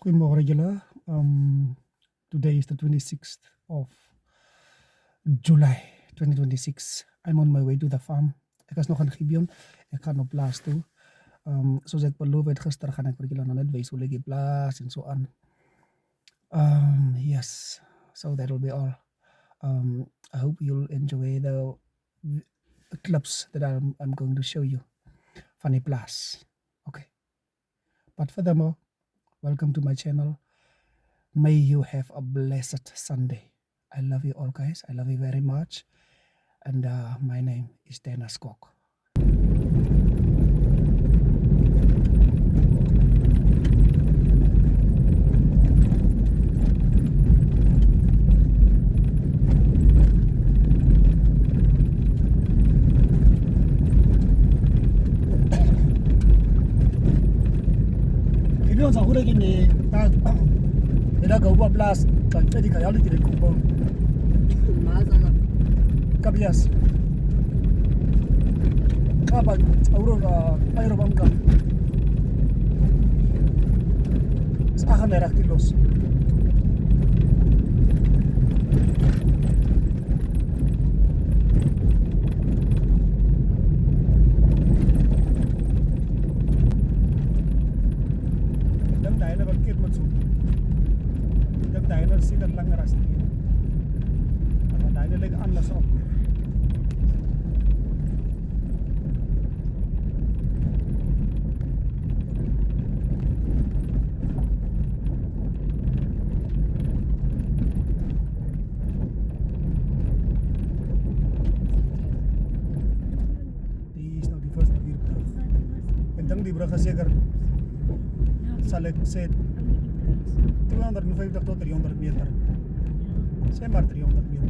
Goedemorgen julle. Today is the 26th of July 2026. I'm on my way to the farm. Ek is nog in Gibeon. Ek gaan op plaas toe. Soos ek beloof het gister gaan ek vir julle nog net wys hoe ek die plaas en so aan. Yes. So that will be all. I hope you'll enjoy the clips that I'm going to show you van die plaas. Okay. But furthermore, welcome to my channel. May you have a blessed Sunday. I love you all, guys. I love you very much. And my name is Dennis Kok. Gibeon sa hura gini ila ga uba blast ta jadi ka yali dire kubo mazana kabias kaba auro ayro bangka sa kamera kilos sikat lang ras ni apa dahil leg anlas op die is nou die first weer en dan die brug seker sal ek sê 250 tot 300 meter. Sê maar 300 meter.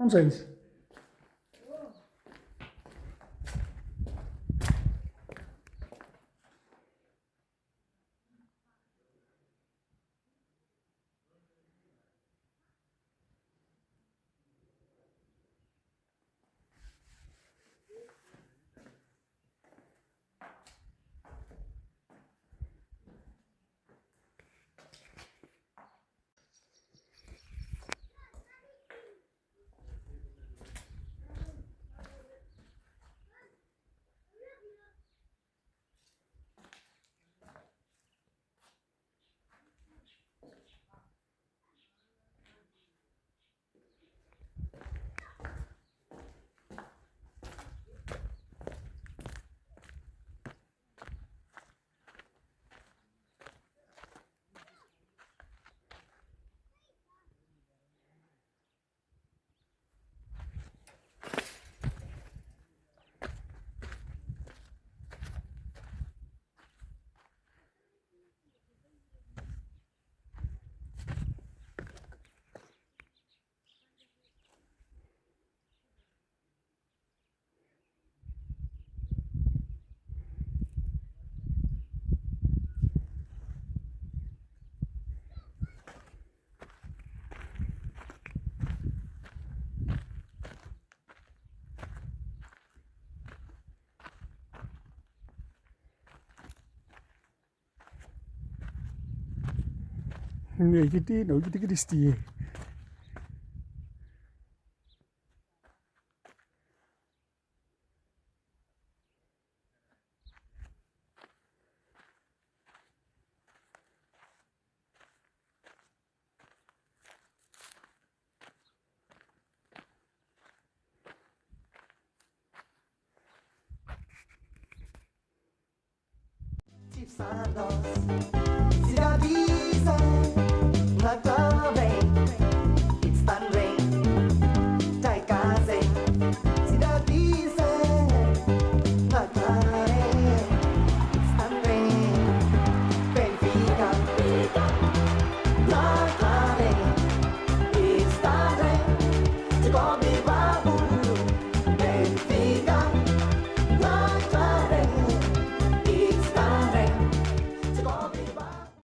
Nonsense. Người gede, no gede-gede stie. Tifados